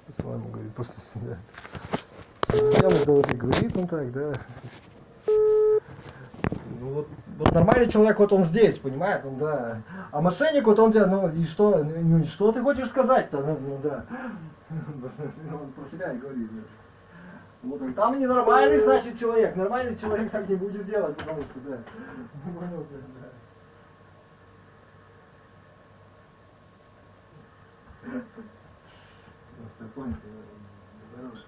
По-своему говорит, просто себя. Тему говорит, ну так, да. Ну, вот нормальный человек, вот он здесь, понимает, он, да. А мошенник, вот он тебя, ну и что, ну, что ты хочешь сказать-то, ну да. Он про себя и говорит. Вот, там ненормальный, значит, человек. Нормальный человек так не будет делать, потому что, да. Понял ты, да. Понял, наоборот,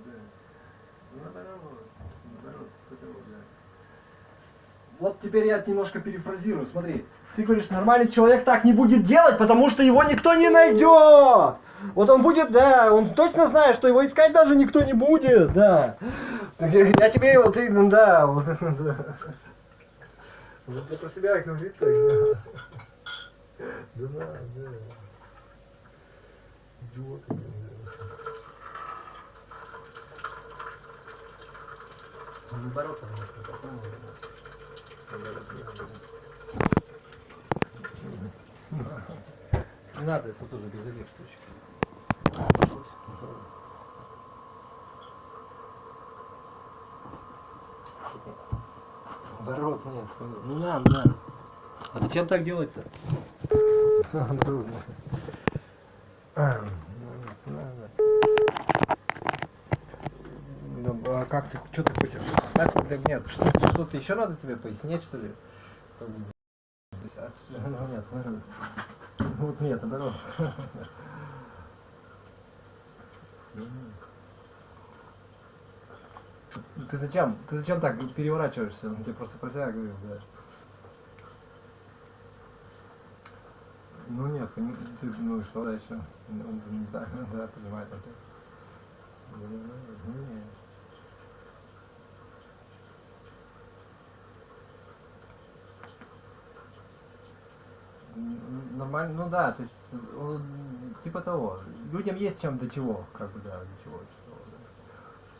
да. Наоборот, да. Вот теперь я немножко перефразирую, смотри. Ты говоришь, нормальный человек так не будет делать, потому что его никто не найдет. Вот он будет, да, он точно знает, что его искать даже никто не будет, да. Я тебе, вот, ты, ну да, вот это, да. Вот ты про себя говоришь, так, да. Да. Идиоты, да. Наоборот, не надо, это тоже без этих штучек. Наоборот, нет, не надо. А зачем так делать-то? А как ты, что ты хочешь? Нет, что-то еще надо тебе пояснять, что ли? Нет, вот нет, наоборот. Ты зачем так переворачиваешься? Он тебе просто про себя говорил, да. Ну нет, ты, ну что дальше? Да, понимает он тебя. Нормально, ну да, то есть, типа того, людям есть чем до чего, как бы, да, до чего, да.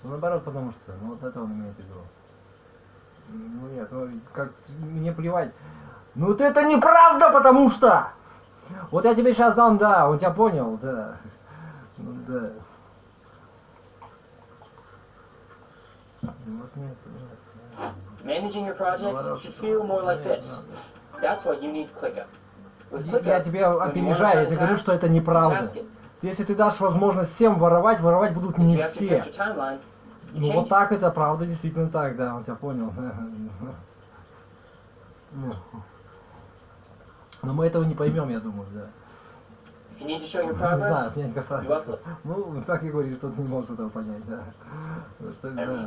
Ну наоборот, потому что, ну вот это он имеет в виду. Ну нет, ну как, мне плевать. Ну вот это неправда, потому что! Вот я тебе сейчас дам, да, он тебя понял, да. Ну да. Managing your projects should feel more like this. That's why you need ClickUp. Я тебя опережаю, я тебе говорю, что это неправда. Если ты дашь возможность всем воровать, воровать будут не все. Ну вот так это правда, действительно так, да, он тебя понял. Но мы этого не поймем, я думаю, да. Не знаю, меня не касается. Ну, так и говоришь, что ты не можешь этого понять, да. Что, да.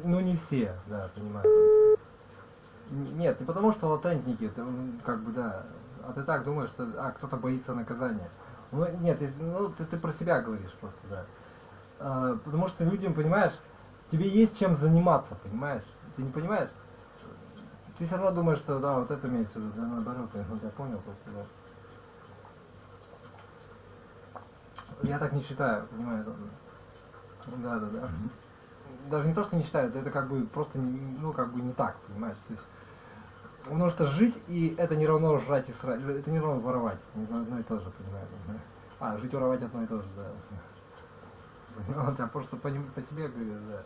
Ну не все, да, понимаю. Нет, не потому что латентники, это, как бы, да. А ты так думаешь, что кто-то боится наказания. Ну, нет, ну, ты про себя говоришь просто, да. Потому что людям, понимаешь, тебе есть чем заниматься, понимаешь? Ты не понимаешь? Ты все равно думаешь, что, да, вот это имеется в виду, да, наоборот, я понял просто, да. Я так не считаю, понимаешь? Да. Даже не то, что не считаю, это как бы просто, ну, как бы не так, понимаешь? То есть, потому что жить, и это не равно жрать и срать, это не равно воровать, одно и то же, понимаешь? А, жить и воровать одно и то же, да. Вот, я просто по себе говорю, да.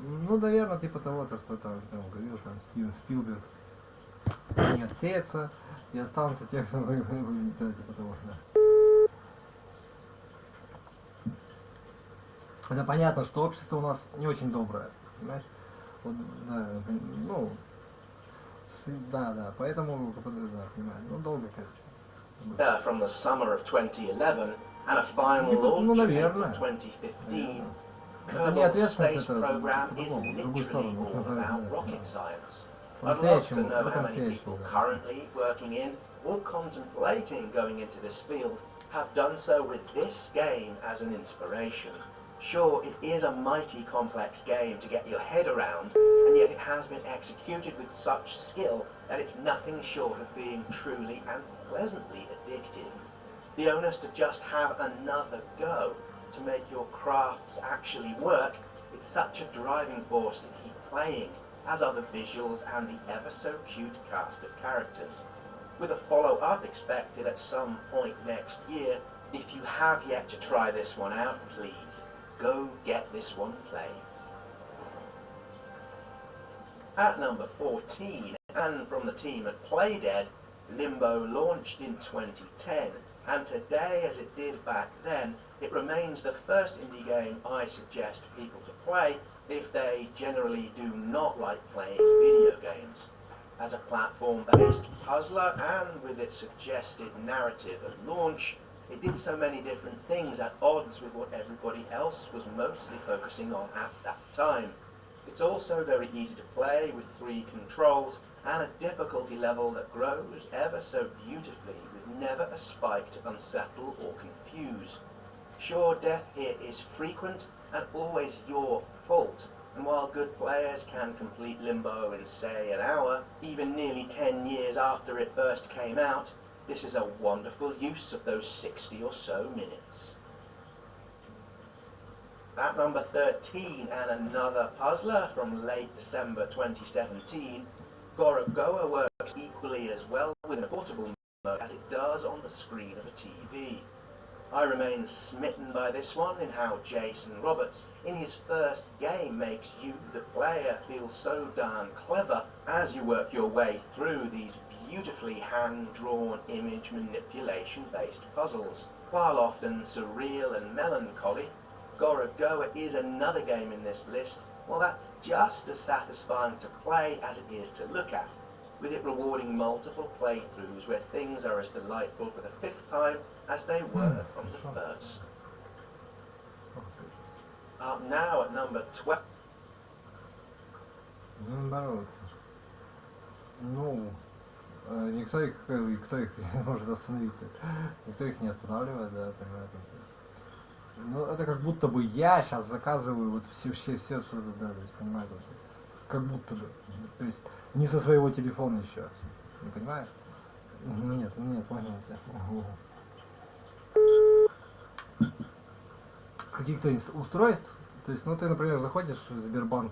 Ну, наверное, типа того, то, что там говорил, там, Стивен Спилберг, не отсеется, и останутся те, кто да, типа того, да. Хотя понятно, что общество у нас не очень доброе, понимаешь? Вот, да, ну, да, поэтому, да, понимаю, ну, долго, короче. From the summer of 2011 and a final launch in April 2015, Kerbal's space program is literally all about rocket science. I'd love to know how many people currently working in or contemplating going into this field have done so with this game as an inspiration. Sure, it is a mighty complex game to get your head around, and yet it has been executed with such skill that it's nothing short of being truly and pleasantly addictive. The onus to just have another go, to make your crafts actually work, it's such a driving force to keep playing, as are the visuals and the ever so cute cast of characters. with a follow-up expected at some point next year. If you have yet to try this one out, please go get this one played. At number 14, and from the team at Playdead, Limbo launched in 2010, and today, as it did back then, it remains the first indie game I suggest people to play if they generally do not like playing video games. As a platform-based puzzler, and with its suggested narrative at launch, it did so many different things at odds with what everybody else was mostly focusing on at that time. It's also very easy to play with 3 controls and a difficulty level that grows ever so beautifully with never a spike to unsettle or confuse. Sure, death here is frequent and always your fault, and while good players can complete Limbo in, say, an hour, even nearly 10 years after it first came out, this is a wonderful use of those 60 or so minutes. At number 13, and another puzzler from late December 2017, Gorogoa works equally as well within a portable mode as it does on the screen of a TV. I remain smitten by this one in how Jason Roberts, in his first game, makes you, the player, feel so darn clever as you work your way through these beautifully hand-drawn image manipulation-based puzzles. While often surreal and melancholy, Gorogoa is another game in this list, well, that's just as satisfying to play as it is to look at, with it rewarding multiple playthroughs where things are as delightful for the 5th time as they were from the first. Up now at number 12. Наоборот. Ну, никто их может остановить. Никто их не останавливает, да, понимаете. Ну, это как будто бы я сейчас заказываю вот все что-то, да, то есть, понимаете, как будто бы, то есть, не со своего телефона еще, не понимаешь? Нет, понял тебя. С каких-то устройств, то есть, ну, ты, например, заходишь в Sberbank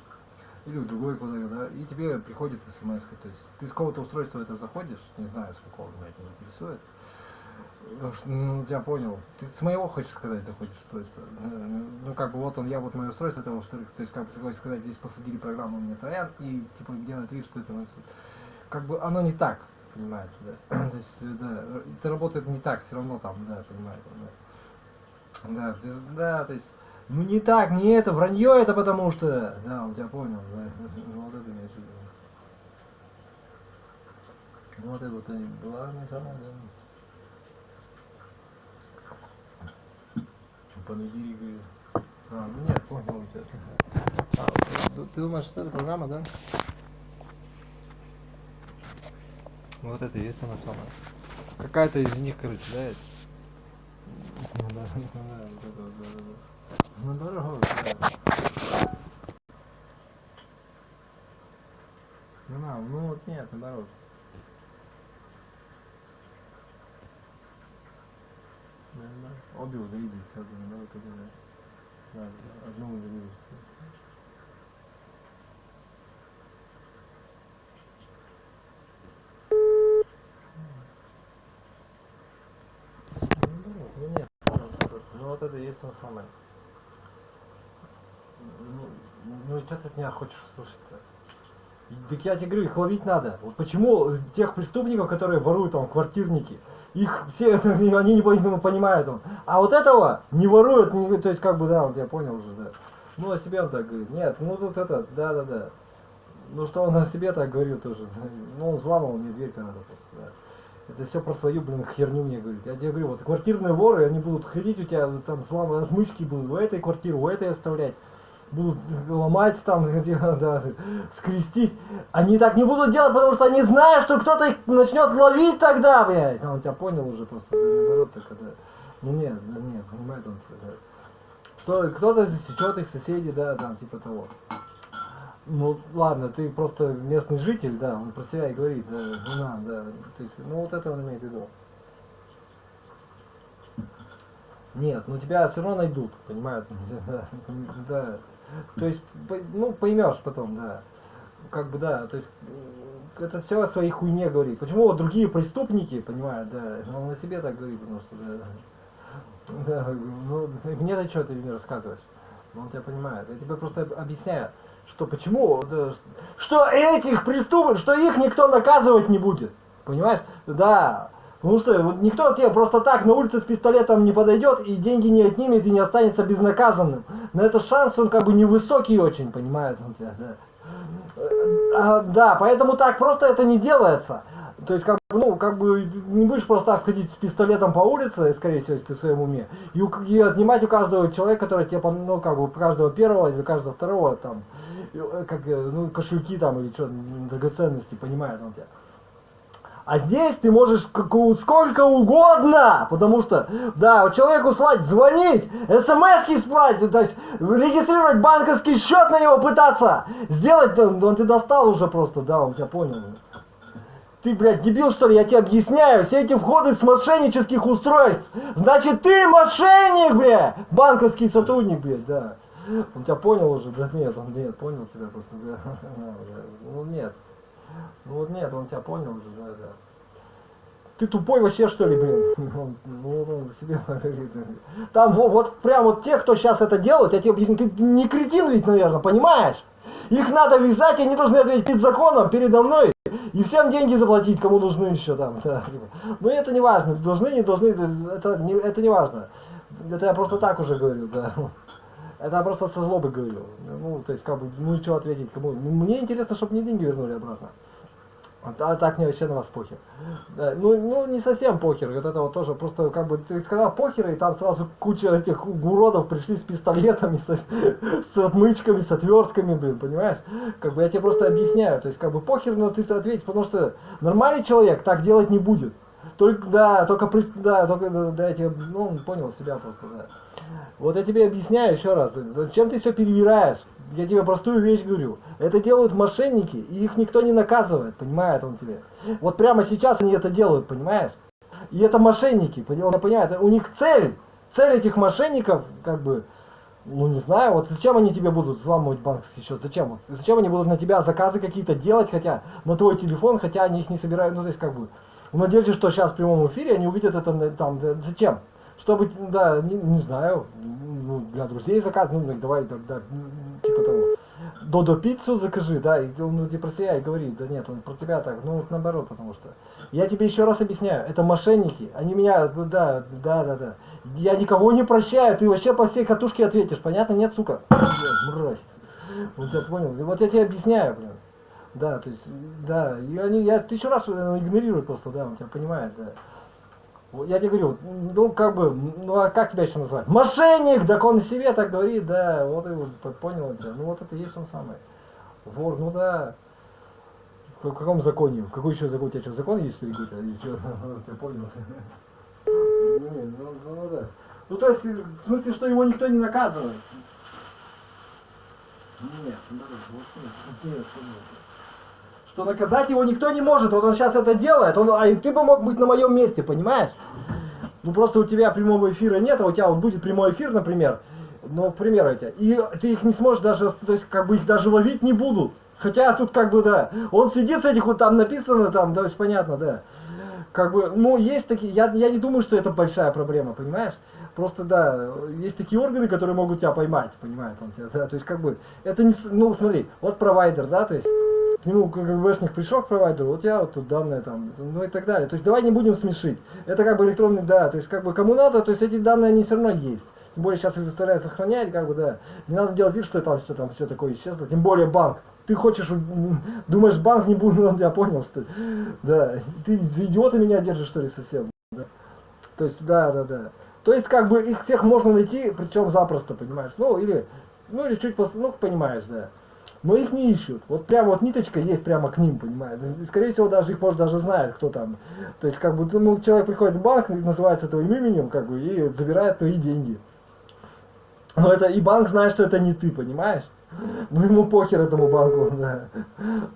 или в другой куда-то, да, и тебе приходит смс, то есть, ты с какого-то устройства это заходишь, не знаю, с какого, меня это не интересует. Ну, я понял. Ты с моего, хочешь сказать, заходишь устройство? Ну, как бы вот он, я вот мое устройство, это во-вторых, то есть, как бы, хочешь сказать, здесь посадили программу у меня троян, и, типа, делает вид, что это, как бы, оно не так, понимаете, да? То есть, да, это работает не так, все равно там, да, понимаете, да. Да, то есть, ну, не так, не это, вранье это потому что, да, он тебя понял, да, ну, вот это имеешь в виду. Вот это вот и была не самая, да. Понедельник. Нет, понял тебя. Ты думаешь, что это программа, да? Вот это и есть она самая. Какая-то из них, короче, да? Ну, дорого, да. Ну, вот нет, наоборот. Обе удалились сразу, да, вот это, да. Одну удалились. Ну нет, ну вот это и есть он самое. Ну и что ты от меня хочешь слушать-то? Так я тебе говорю, их ловить надо. Вот почему тех преступников, которые воруют там квартирники, их все, они не понимают. А вот этого не воруют, то есть как бы, да, вот я понял уже, да. Ну о себе он так говорит. Нет, ну тут это, да. Ну что он о себе так говорил тоже. Ну он взламывал мне дверь когда-то просто, да. Это все про свою, блин, херню мне говорит. Я тебе говорю, вот квартирные воры, они будут ходить у тебя, там взламывать отмычки будут, у этой квартиры, у этой оставлять. Будут ломать там, да, скрестить. Они так не будут делать, потому что они знают, что кто-то их начнет ловить тогда, блядь. Он тебя понял уже просто, наоборот, только, да. Ну нет, понимает он тебя, да. Что кто-то засечет их соседей, да, там, типа того. Ну ладно, ты просто местный житель, да, он про себя и говорит, да, да, то есть, ну вот это он имеет в виду. Нет, ну тебя все равно найдут, понимают, да. То есть, ну, поймешь потом, да. как бы, да, то есть, это все о своей хуйне говорит. Почему вот другие преступники, понимают, да, он на себе так говорит, потому что, да, ну, мне-то что ты мне рассказываешь? Он тебя понимает. Я тебе просто объясняю, что почему, да, что этих преступников, что их никто наказывать не будет. Понимаешь? Да. Потому что вот никто тебе просто так на улице с пистолетом не подойдет и деньги не отнимет и не останется безнаказанным. Но этот шанс, он как бы невысокий очень, понимает он тебя, да. Да, поэтому так просто это не делается. То есть, как бы не будешь просто так ходить с пистолетом по улице, скорее всего, если ты в своем уме, и отнимать у каждого человека, который тебе, ну, как бы, у каждого первого или у каждого второго, там, как, ну, кошельки там или что, драгоценности, понимает он тебя. А здесь ты можешь сколько угодно, потому что, да, человеку слать, звонить, смс-ки слать, то есть регистрировать банковский счет на него пытаться сделать, он ты достал уже просто, да, он тебя понял. Ты, блядь, дебил, что ли? Я тебе объясняю. Все эти входы с мошеннических устройств. Значит, ты мошенник, блядь. Банковский сотрудник, блядь, да. Он тебя понял уже? Да нет, он нет, понял тебя просто. Да. Ну нет. Ну вот нет, он тебя понял уже, да, да. Ты тупой вообще, что ли, блин? Он себе говорит. Там вот прям вот те, кто сейчас это делают, я тебе объясню, ты не кретин ведь, наверное, понимаешь? Их надо вязать, и они должны ответить перед законом, передо мной. И всем деньги заплатить, кому нужны еще там. Да. Но это не важно, должны, не должны, это не важно. Это я просто так уже говорю, да. Это я просто со злобы говорю. Ну, то есть, как бы, ну и что ответить кому? Мне интересно, чтобы мне деньги вернули обратно. А так мне вообще на вас похер. Да, ну не совсем похер, вот это вот тоже просто как бы ты сказал похер, и там сразу куча этих уродов пришли с пистолетами, с отмычками, с отвертками, блин, понимаешь? Как бы я тебе просто объясняю, то есть как бы похер, но ты ответь, потому что нормальный человек так делать не будет. Только, да, только я тебе, ну, понял себя просто, да. Вот я тебе объясняю еще раз, зачем ты все перевираешь? Я тебе простую вещь говорю. Это делают мошенники, и их никто не наказывает, понимает он тебе. Вот прямо сейчас они это делают, понимаешь? И это мошенники, понимаешь? У них цель этих мошенников, как бы, ну не знаю, вот зачем они тебе будут взламывать банковский счет, зачем? Зачем они будут на тебя заказы какие-то делать, хотя на твой телефон, хотя они их не собирают, ну то есть как бы, в надежде, что сейчас в прямом эфире они увидят это там, зачем? Чтобы, да, не знаю, ну, для друзей заказ, ну, давай, да, типа того, Додо пиццу закажи, да, и он тебе про себя и говорит, да нет, он про тебя так, ну, вот наоборот, потому что, я тебе еще раз объясняю, это мошенники, они меня, да, я никого не прощаю, ты вообще по всей катушке ответишь, понятно, нет, сука, мразь, вот я понял, и вот я тебе объясняю, блин, да, то есть, да, и они, я тысячу раз игнорирую просто, да, он тебя понимает, да. Я тебе говорю, ну как бы, ну а как тебя еще назвать? Мошенник, так он себе так говорит, да, вот и вот, понял тебя, ну вот это и есть он самый. Вор, ну да. В каком законе? В какой еще закон? У тебя что, закон есть или какой-то? Или что? Ты понял? Ну да. Ну то есть, в смысле, что его никто не наказывает? Нет, нет. Что наказать его никто не может, вот он сейчас это делает, а ты бы мог быть на моем месте, понимаешь? Ну просто у тебя прямого эфира нет, а у тебя вот будет прямой эфир, например, ну, к примеру, и ты их не сможешь даже, то есть как бы их даже ловить не будут. Хотя тут как бы, да, он сидит с этих вот там написано, там, да, понятно, да. Как бы, ну, есть такие, я не думаю, что это большая проблема, понимаешь? Просто, да, есть такие органы, которые могут тебя поймать, понимаешь, он тебя, да, то есть как бы, это не, ну, смотри, вот провайдер, да, то есть, к нему КГБшник пришел к провайдеру, вот я вот тут данные там, ну и так далее. То есть давай не будем смешить. Это как бы электронный, да, то есть как бы кому надо, то есть эти данные они все равно есть. Тем более сейчас их заставляют сохранять, как бы, да. Не надо делать вид, что там все такое исчезло. Тем более банк. Ты хочешь, думаешь, банк не будет, ну, я понял, что, да. Ты за идиота меня держишь, что ли, совсем, да. То есть, да. То есть как бы их всех можно найти, причем запросто, понимаешь. Ну или чуть, ну, понимаешь, да. Но их не ищут. Вот прямо вот ниточка есть прямо к ним, понимаешь. И, скорее всего, даже их, может, даже знают, кто там. То есть, как бы, ну, человек приходит в банк, называется твоим именем, как бы, и забирает твои деньги. Но это, и банк знает, что это не ты, понимаешь? Ну, ему похер этому банку, да.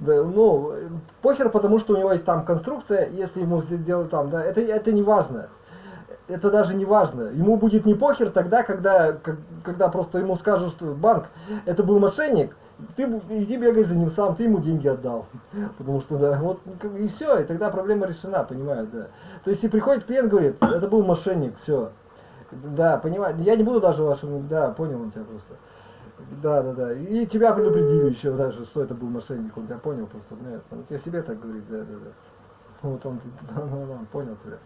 Ну, похер, потому что у него есть там конструкция, если ему сделают там, да, это не важно. Это даже не важно. Ему будет не похер тогда, когда просто ему скажут, что банк, это был мошенник, Ты иди бегай за ним сам, ты ему деньги отдал. Потому что, да, вот, и все, и тогда проблема решена, понимаешь, да. То есть, и приходит клиент, говорит, это был мошенник, все. Да, понимаю, я не буду даже вашим, да, понял он тебя просто. Да. И тебя предупредили еще даже, что это был мошенник, он тебя понял просто, нет, он тебе себе так говорит, да. Вот он понял тебя.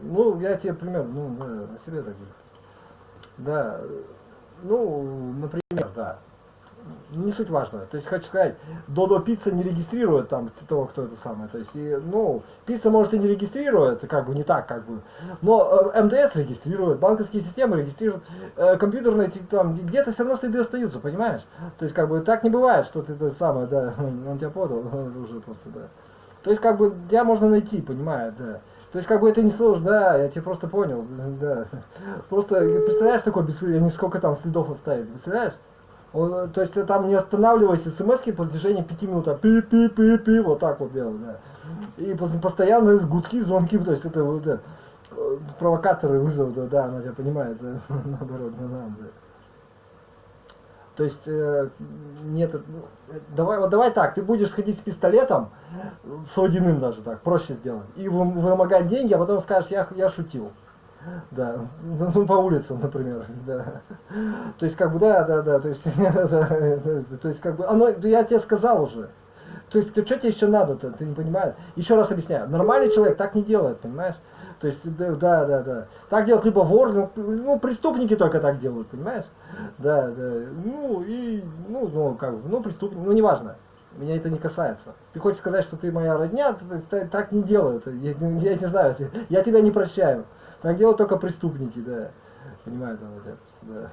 Ну, я тебе пример, ну, да, на себе так говорю. Да, ну, например, да. Не суть важно. То есть, хочу сказать, Додо Пицца не регистрирует там того, кто это самое. То есть, и, ну, пицца может и не регистрирует, как бы не так, как бы. Но МТС регистрирует, банковские системы регистрируют, компьютерные там где-то все равно следы остаются, понимаешь? То есть, как бы так не бывает, что ты это самое, да, он тебя подал, уже просто, да. То есть, как бы, тебя можно найти, понимаешь, да. То есть, как бы это не сложно, да, я тебя просто понял, да. Просто, представляешь, такое беспредел, сколько там следов оставить, представляешь? Он, то есть, там не останавливайся, смс-ки по протяжении 5 минут, а пи-пи-пи-пи, вот так вот делал, да. И постоянно гудки, звонки, то есть, это вот, да, провокаторы вызовут, да, она тебя понимает, да, наоборот, да. То есть, нет, давай так, ты будешь ходить с пистолетом, с водяным даже так, проще сделать, и вымогать деньги, а потом скажешь, я шутил. Да, ну, по улицам, например, да. То есть, как бы, да, то есть, то есть, как бы, оно, я тебе сказал уже. То есть, что тебе еще надо-то, ты не понимаешь? Еще раз объясняю, нормальный человек так не делает, понимаешь? То есть, да. Так делают либо вор, ну, преступники только так делают, понимаешь? Да, ну, как бы, ну, преступники, ну, неважно. Меня это не касается. Ты хочешь сказать, что ты моя родня, так не делают. Я не знаю, я тебя не прощаю. Так делают только преступники, да. Понимаю, да.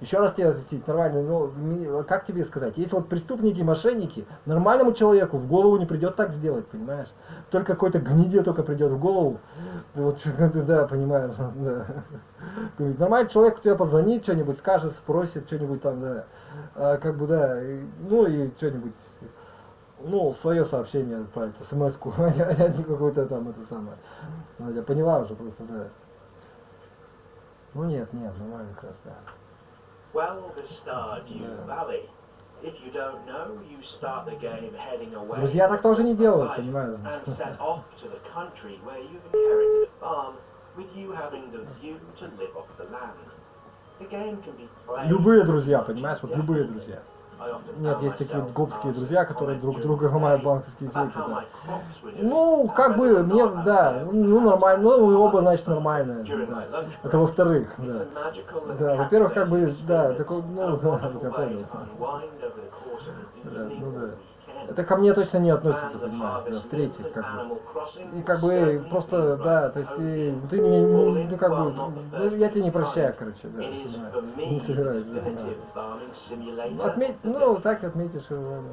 Еще раз тебе объяснить, нормально, ну, как тебе сказать, если вот преступники, мошенники, нормальному человеку в голову не придет так сделать, понимаешь? Только какой-то гниде только придет в голову, вот, да, понимаю, да. Нормальный человек тебе позвонит, что-нибудь скажет, спросит, что-нибудь там, да, как бы, да, ну, и что-нибудь, ну, свое сообщение отправить, смс-ку, а не какой-то там, это самое, я поняла уже просто, да. Ну, нет, нормально как раз, да. Well bestowed you valley. If you don't know, you start the game heading away. Друзья так тоже не делают, понимаю. And set off to the country where you've inherited a farm, with you having the view to live off the land. The game can be played. Любые друзья, понимаешь, вот любые друзья. Нет, есть такие вот гопские друзья, которые друг друга ломают банковские сейфы, да. Ну, как бы, мне, да, ну, нормально, ну, оба, значит, нормальные, да. Это во-вторых, да. Да, во-первых, как бы, да, такой, ну, да, я понял. Да, ну, да. Это ко мне точно не относится, понимаешь, да, в-третьих, как бы. И как бы, просто, да, то есть, ты не, ну, как бы, ну, я тебя не прощаю, короче, да, понимаю, не собираюсь, да. Отметь, ну, так отметишь его,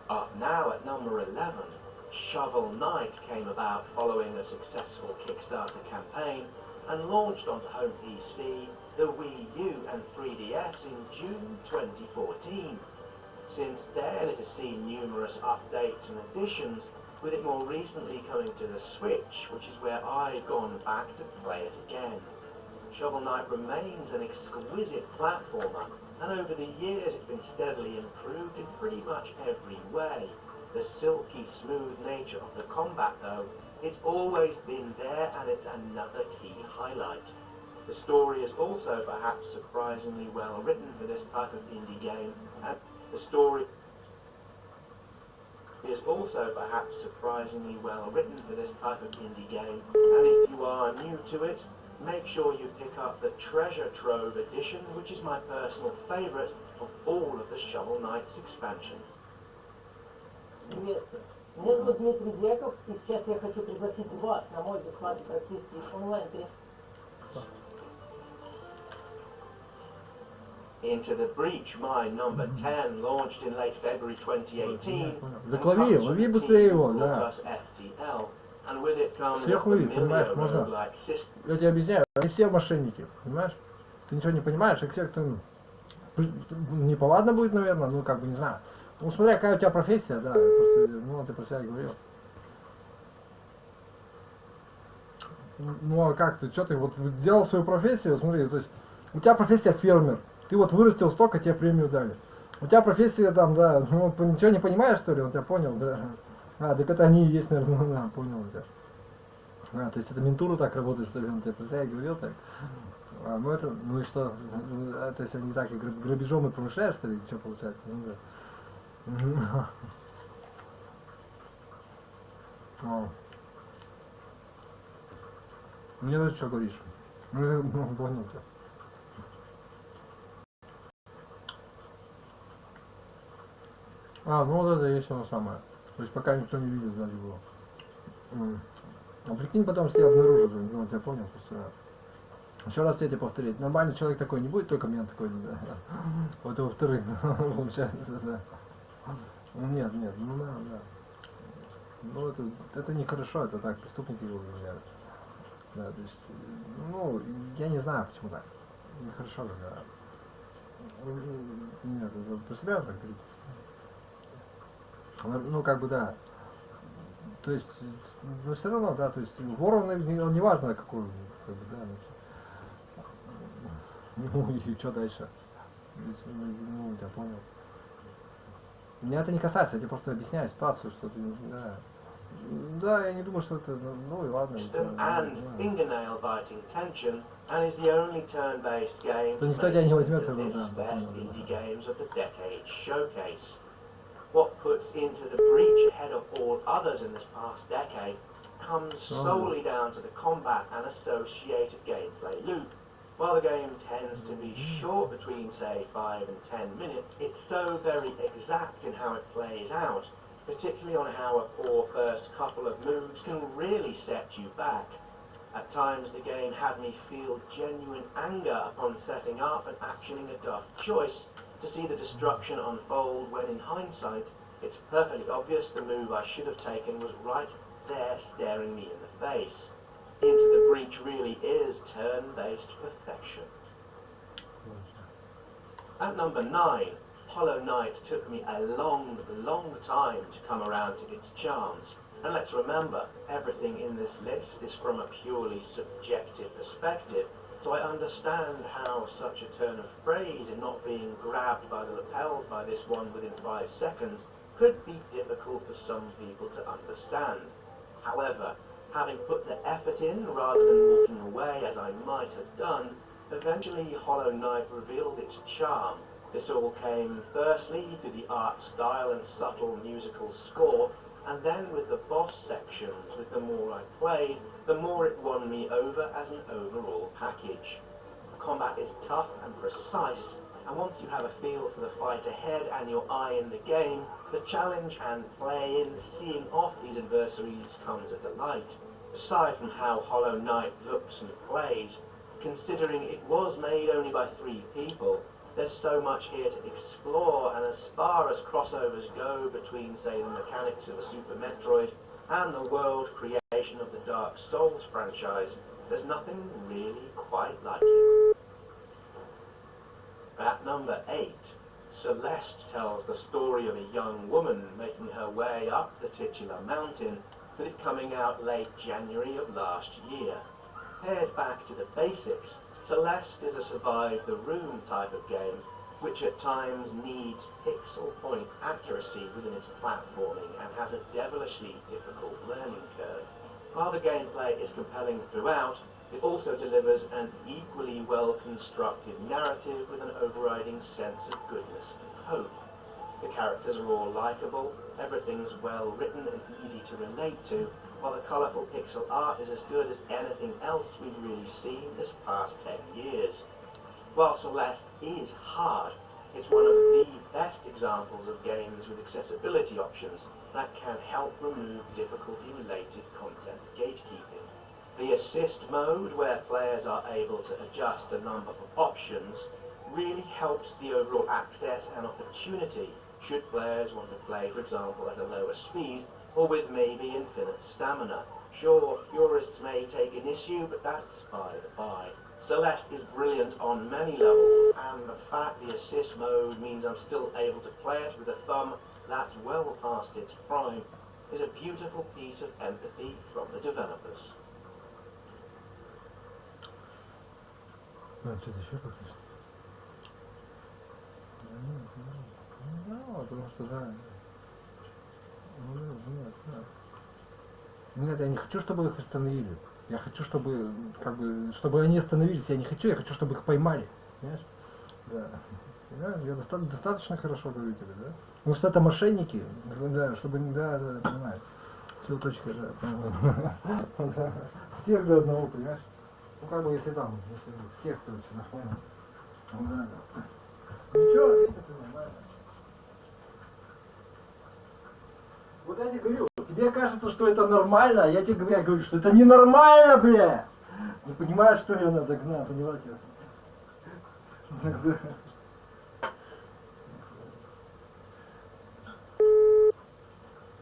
Up now at number 11, Shovel Knight came about following a successful Kickstarter campaign and launched onto home PC, the Wii U and 3DS in June 2014. Since then, it has seen numerous updates and additions, with it more recently coming to the Switch, which is where I've gone back to play it again. Shovel Knight remains an exquisite platformer, and over the years it's been steadily improved in pretty much every way. The silky smooth nature of the combat, though, it's always been there, and it's another key highlight. The story is also perhaps surprisingly well written for this type of indie game, and the story is also perhaps surprisingly well written for this type of indie game, and if you are new to it, make sure you pick up the Treasure Trove edition, which is my personal favourite of all of the Shovel Knight's expansion. Приветствую. Меня зовут Дмитрий Дьяков, и сейчас я хочу пригласить вас на мой бесплатный практический онлайн-тренинг. Into the Breach, my number 10, launched in late February 2018. Лови быстрее его, да. And with it comes Всех лови, понимаешь, можно. Я тебе объясняю, они все мошенники, понимаешь? Ты ничего не понимаешь, и кто неповадно будет, наверное, ну как бы не знаю. Ну смотря какая у тебя профессия, да, просто, ну ты про себя говорил. Ну а как ты, что ты вот сделал свою профессию, смотри, то есть у тебя профессия фермер, Ты вот вырастил столько, тебе премию дали. У тебя профессия там, да, ну, ничего не понимаешь, что ли? Он тебя понял, да. А, так это они и есть, наверное, ну, да, понял тебя. А, то есть это ментуру так работает, что ли? Он тебе, представляешь, говорил так. А, ну это, ну и что? То есть они так и грабежом и промышляют, что ли? Что получается? Ну да. Мне даже что говоришь? Ну, понял тебя. А, ну вот это есть оно самое. То есть пока никто не видит, сзади было. А прикинь, потом все обнаружат, ну вот я понял, просто. Еще раз тебе повторить. Нормальный человек такой не будет, только мент такой, да. Вот и во-вторых, получается, да. Нет, ну да. Ну это нехорошо, это так, преступники его говорят. Да, то есть, ну, я не знаю, почему так. Нехорошо, да. Нет, это про себя так говорить. Ну, как бы, да. То есть, но все равно, да, то есть, вор, он не важно какой, как бы, да. Ну, и что дальше? Ну, я понял. Меня это не касается, я тебе просто объясняю ситуацию, что ты, да. Да, я не думаю, что это, ну и ладно. Fingernail biting tension, and is the only turn-based game to никто тебя не возьмет, to this best indie games of the decade showcase. What puts Into the Breach ahead of all others in this past decade comes solely down to the combat and associated gameplay loop. While the game tends to be short between, say, 5 and 10 minutes, it's so very exact in how it plays out, particularly on how a poor first couple of moves can really set you back. At times the game had me feel genuine anger upon setting up and actioning a daft choice to see the destruction unfold when in hindsight, it's perfectly obvious the move I should have taken was right there staring me in the face. Into the Breach really is turn-based perfection. At number 9, Hollow Knight took me a long time to come around to its charms. And let's remember, everything in this list is from a purely subjective perspective, so I understand how such a turn of phrase in not being grabbed by the lapels by this one within 5 seconds could be difficult for some people to understand. However, having put the effort in rather than walking away as I might have done, eventually Hollow Knight revealed its charm. This all came firstly through the art style and subtle musical score, and then with the boss sections. With the more I played, the more it won me over as an overall package. The combat is tough and precise, and once you have a feel for the fight ahead and your eye in the game, the challenge and play in seeing off these adversaries comes a delight. Aside from how Hollow Knight looks and plays, considering it was made only by 3 people, there's so much here to explore, and as far as crossovers go between, say, the mechanics of a Super Metroid and the world creation of the Dark Souls franchise, there's nothing really quite like it. At number 8, Celeste tells the story of a young woman making her way up the titular mountain, with it coming out late January of last year. Pared back to the basics, Celeste is a survive the room type of game, which at times needs pixel point accuracy within its platforming and has a devilishly difficult learning curve. While the gameplay is compelling throughout, it also delivers an equally well-constructed narrative with an overriding sense of goodness and hope. The characters are all likeable, everything's well written and easy to relate to, while the colourful pixel art is as good as anything else we've really seen this past 10 years. While Celeste is hard, it's one of the best examples of games with accessibility options that can help remove difficulty-related content gatekeeping. The assist mode, where players are able to adjust a number of options, really helps the overall access and opportunity should players want to play, for example, at a lower speed or with maybe infinite stamina. Sure, purists may take an issue, but that's by the by. Celeste is brilliant on many levels, and the fact the assist mode means I'm still able to play it with a thumb that's well past its prime is a beautiful piece of empathy from the developers. Что-то еще как-то. Ну, потому что, да. Нет, я не хочу, чтобы их остановили. Я хочу, чтобы, как бы, чтобы они остановились. Я не хочу, я хочу, чтобы их поймали. Понимаешь? Да. Я достаточно хорошо говорю тебе, да? Потому что это мошенники, да, чтобы, да, понимаешь. Все, точка, да. Всех до одного, понимаешь? Ну, как бы, если там, если всех, короче, нахуй. Да. Ничего, это нормально. Вот я тебе говорю, тебе кажется, что это нормально, а я тебе говорю, что это ненормально, бля! Не понимаешь, что я надо гнать, понимаете?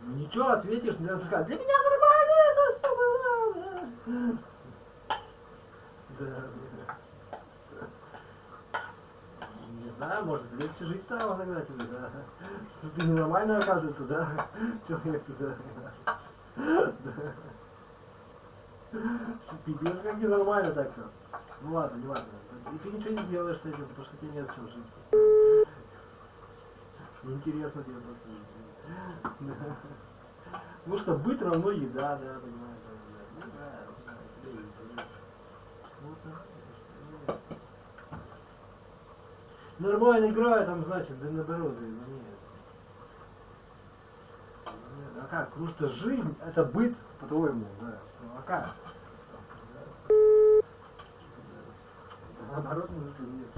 Ну ничего, ответишь, надо сказать, для меня нормально, это все было. Да. Не знаю, может легче жить стало тогда тебе, да? Что ты ненормально оказывается, да? Человек-то, да. Пипец, как ненормально так все. Ну ладно, не важно. И ты ничего не делаешь с этим, потому что тебе нет чем жить. Неинтересно тебе просто жить. Потому что быт равно еда, да, понимаешь? Ну да, тебе интересно. Вот так. Нормально играю, там, значит, да наоборот, да нет. А как? Потому что жизнь это быт, по-твоему, да. Ну а как? Наоборот, может, нет.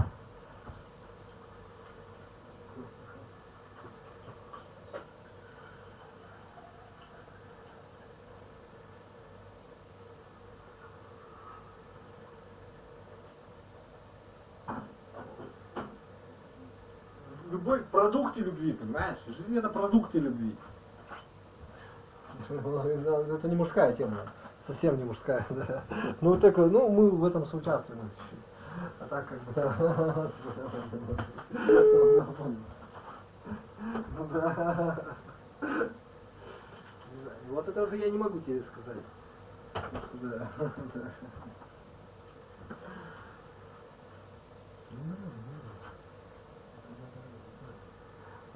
Любовь к продукте любви, понимаешь? Жизнь это продукты любви. Это не мужская тема. Совсем не мужская, да. Ну так, ну мы в этом соучаствуем чуть-чуть. А так как бы да. Ну да. Вот это уже я не могу тебе сказать. Да.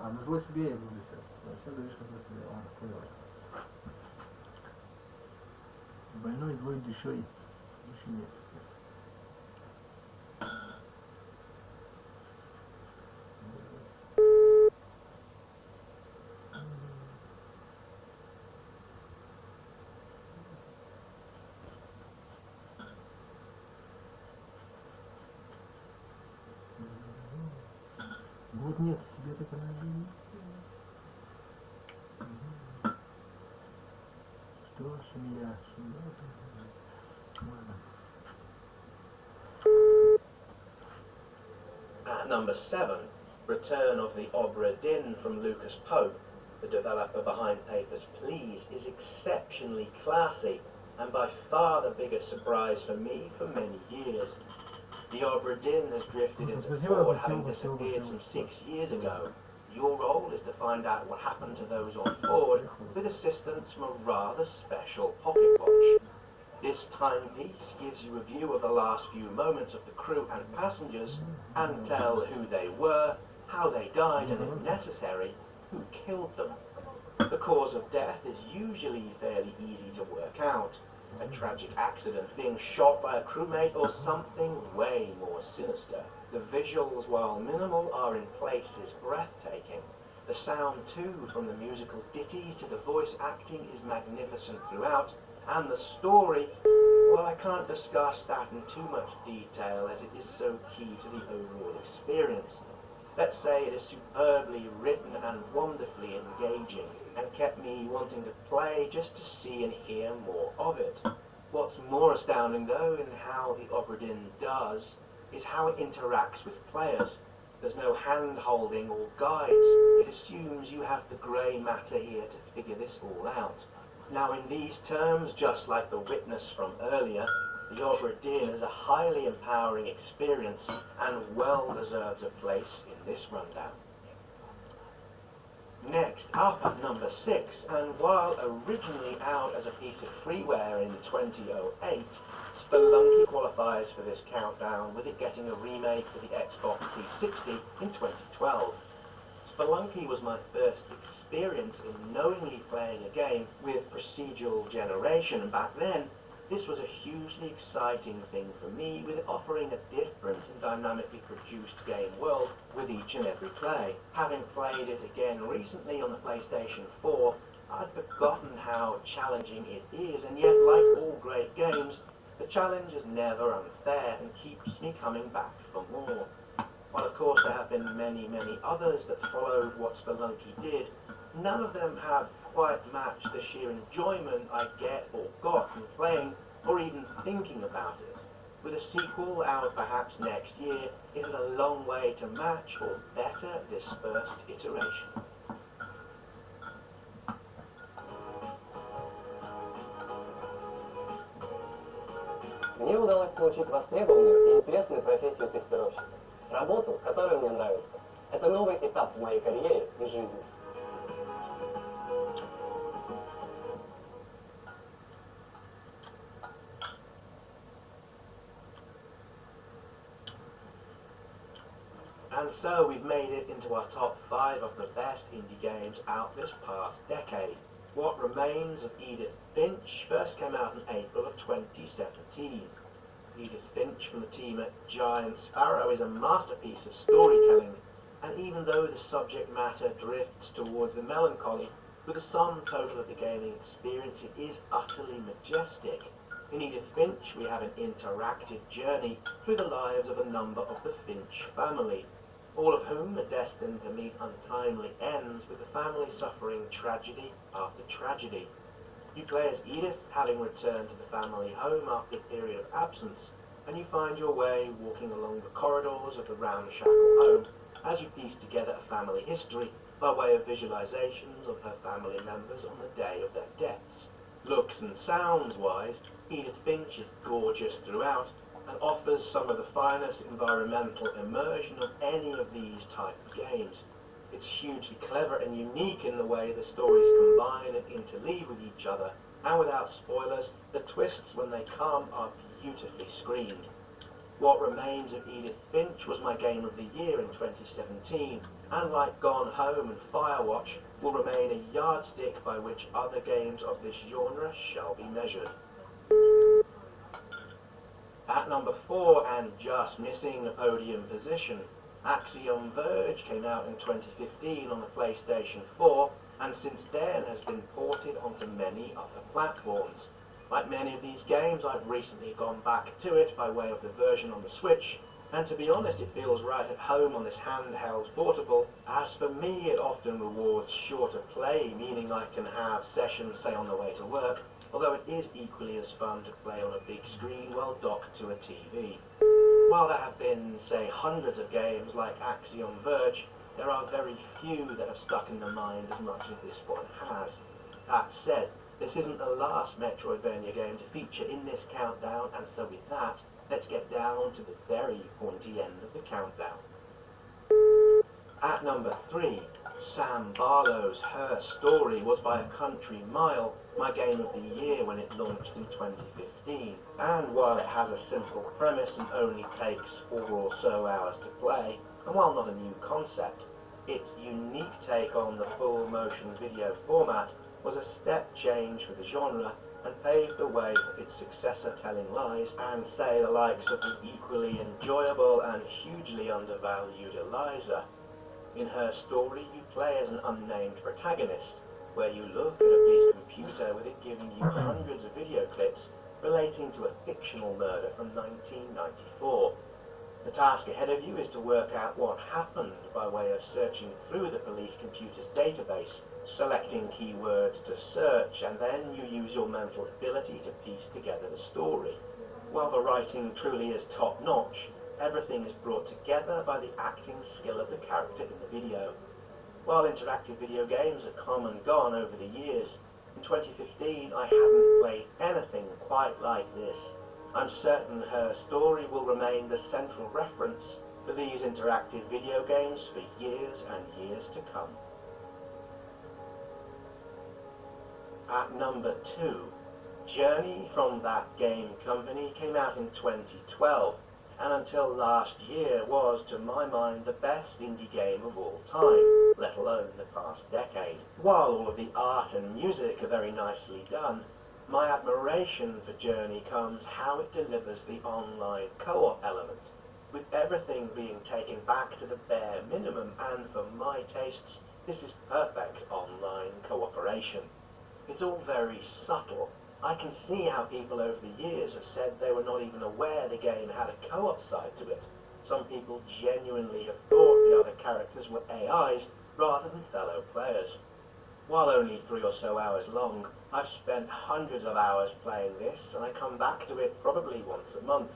А, на зло себе я буду сейчас. Все говоришь, на зло себе. Ладно, понял. Больной злой душой. Души нет. Вот нет, себе так надо. Что шумя, At number 7, Return of the Obra Dinn from Lucas Pope, the developer behind Papers, Please, is exceptionally classy and by far the biggest surprise for me for many years. The Obra Dinn has drifted into Ford, having disappeared some 6 years ago. Your role is to find out what happened to those on board with assistance from a rather special pocket watch. This timepiece gives you a view of the last few moments of the crew and passengers and tell who they were, how they died, and if necessary, who killed them. The cause of death is usually fairly easy to work out. A tragic accident, being shot by a crewmate, or something way more sinister. The visuals, while minimal, are in places breathtaking. The sound too, from the musical ditties to the voice acting, is magnificent throughout. And the story, well, I can't discuss that in too much detail as it is so key to the overall experience. Let's say it is superbly written and wonderfully engaging, and kept me wanting to play just to see and hear more of it. What's more astounding though in how the Obra Dinn does is how it interacts with players. There's no hand-holding or guides. It assumes you have the grey matter here to figure this all out. Now in these terms, just like The Witness from earlier, the Obra Dinn is a highly empowering experience and well deserves a place in this rundown. Next up at number 6, and while originally out as a piece of freeware in 2008, Spelunky qualifies for this countdown, with it getting a remake for the Xbox 360 in 2012. Spelunky was my first experience in knowingly playing a game with procedural generation, and back then, this was a hugely exciting thing for me, with it offering a different and dynamically produced game world with each and every play. Having played it again recently on the PlayStation 4, I've forgotten how challenging it is, and yet, like all great games, the challenge is never unfair and keeps me coming back for more. While of course there have been many others that followed what Spelunky did, none of them have quite matched the sheer enjoyment I get or got from playing or even thinking about it. With a sequel out perhaps next year, it has a long way to match or better this first iteration. Мне удалось получить востребованную и интересную профессию тестировщика. Работу, которая мне нравится. Это новый этап в моей карьере и жизни. And so we've made it into our top 5 of the best indie games out this past decade. What Remains of Edith Finch first came out in April of 2017. Edith Finch from the team at Giant Sparrow is a masterpiece of storytelling, and even though the subject matter drifts towards the melancholy, with the sum total of the gaming experience, it is utterly majestic. In Edith Finch, we have an interactive journey through the lives of a number of the Finch family, all of whom are destined to meet untimely ends, with the family suffering tragedy after tragedy. You play as Edith, having returned to the family home after a period of absence, and you find your way walking along the corridors of the ramshackle home as you piece together a family history by way of visualizations of her family members on the day of their deaths. Looks and sounds-wise, Edith Finch is gorgeous throughout and offers some of the finest environmental immersion of any of these type of games. It's hugely clever and unique in the way the stories combine and interleave with each other, and without spoilers, the twists when they come are beautifully screened. What Remains of Edith Finch was my game of the year in 2017, and like Gone Home and Firewatch, will remain a yardstick by which other games of this genre shall be measured. At number 4, and just missing a podium position, Axiom Verge came out in 2015 on the PlayStation 4, and since then has been ported onto many other platforms. Like many of these games, I've recently gone back to it by way of the version on the Switch, and to be honest, it feels right at home on this handheld portable. As for me, it often rewards shorter play, meaning I can have sessions, say, on the way to work, although it is equally as fun to play on a big screen while docked to a TV. While there have been, say, hundreds of games like Axiom Verge, there are very few that have stuck in the mind as much as this one has. That said, this isn't the last Metroidvania game to feature in this countdown, and so with that, let's get down to the very pointy end of the countdown. At number 3, Sam Barlow's Her Story was by a country mile my game of the year when it launched in 2015. And while it has a simple premise and only takes 4 or so hours to play, and while not a new concept, its unique take on the full motion video format was a step change for the genre and paved the way for its successor Telling Lies, and say the likes of the equally enjoyable and hugely undervalued Eliza. In Her Story, you play as an unnamed protagonist, where you look at a police computer with it giving you hundreds of video clips relating to a fictional murder from 1994. The task ahead of you is to work out what happened by way of searching through the police computer's database, selecting keywords to search, and then you use your mental ability to piece together the story. While the writing truly is top-notch, everything is brought together by the acting skill of the character in the video. While interactive video games have come and gone over the years, in 2015 I hadn't played anything quite like this. I'm certain Her Story will remain the central reference for these interactive video games for years and years to come. At number 2, Journey from that game company came out in 2012, and until last year was, to my mind, the best indie game of all time, let alone the past decade. While all of the art and music are very nicely done, my admiration for Journey comes how it delivers the online co-op element, with everything being taken back to the bare minimum, and for my tastes, this is perfect online cooperation. It's all very subtle. I can see how people over the years have said they were not even aware the game had a co-op side to it. Some people genuinely have thought the other characters were AIs rather than fellow players. While only 3 or so hours long, I've spent hundreds of hours playing this, and I come back to it probably once a month.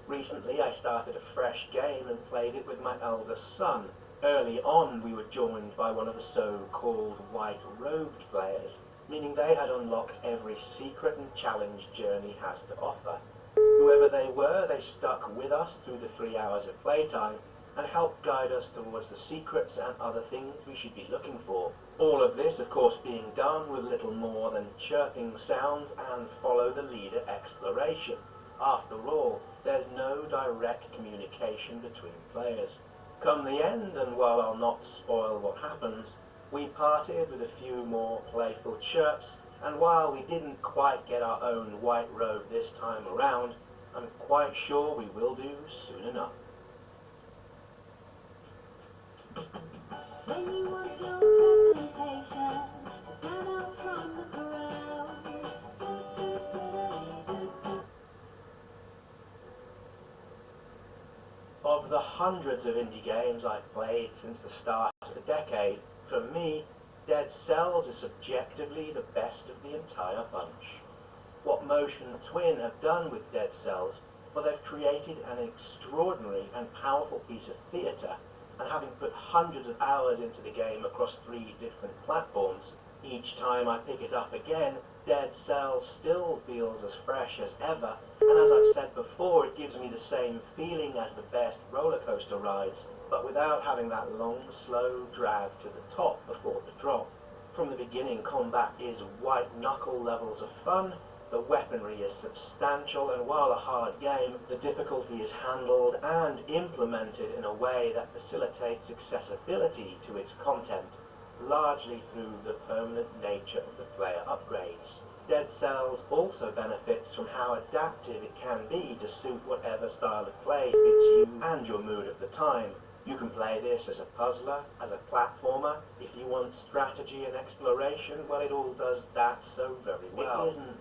Recently I started a fresh game and played it with my eldest son. Early on we were joined by one of the so-called white-robed players, meaning they had unlocked every secret and challenge Journey has to offer. Whoever they were, they stuck with us through the 3 hours of playtime and helped guide us towards the secrets and other things we should be looking for. All of this, of course, being done with little more than chirping sounds and follow-the-leader exploration. After all, there's no direct communication between players. Come the end, and while I'll not spoil what happens, we parted with a few more playful chirps, and while we didn't quite get our own white robe this time around, I'm quite sure we will do soon enough. When you want your presentation to stand out from the crowd. Of the hundreds of indie games I've played since the start of the decade, for me, Dead Cells is subjectively the best of the entire bunch. What Motion Twin have done with Dead Cells, well, they've created an extraordinary and powerful piece of theatre, and having put hundreds of hours into the game across 3 different platforms, each time I pick it up again, Dead Cells still feels as fresh as ever, and as I've said before, it gives me the same feeling as the best roller coaster rides, but without having that long, slow drag to the top before the drop. From the beginning, combat is white-knuckle levels of fun, the weaponry is substantial, and while a hard game, the difficulty is handled and implemented in a way that facilitates accessibility to its content, largely through the permanent nature of the player upgrades. Dead Cells also benefits from how adaptive it can be to suit whatever style of play fits you and your mood of the time. You can play this as a puzzler, as a platformer. If you want strategy and exploration, well, it all does that so very well. It isn't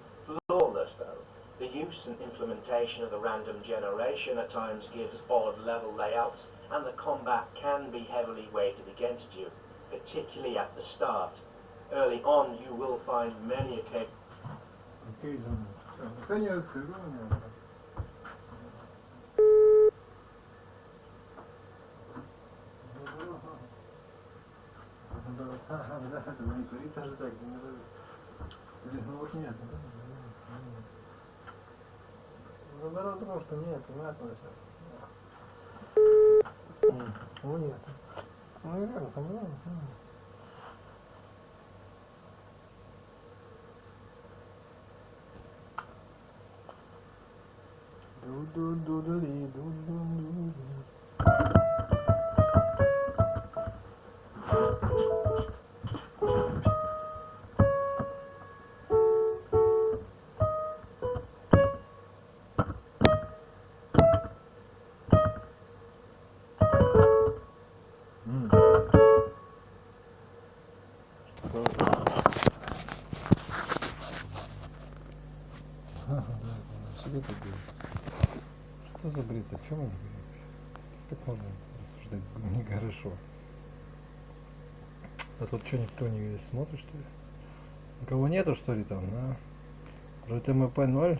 flawless, though. The use and implementation of the random generation at times gives odd level layouts, and the combat can be heavily weighted against you, particularly at the start. Early on, you will find many occasions. Наоборот, потому что нет, понятно сейчас. Ну нет. Ну верно, по-моему. Что за бред? О чем он говорит? Как можно рассуждать нехорошо? А тут что, никто не смотрит, что ли? Никого нету, что ли, там, да? РТМП 0?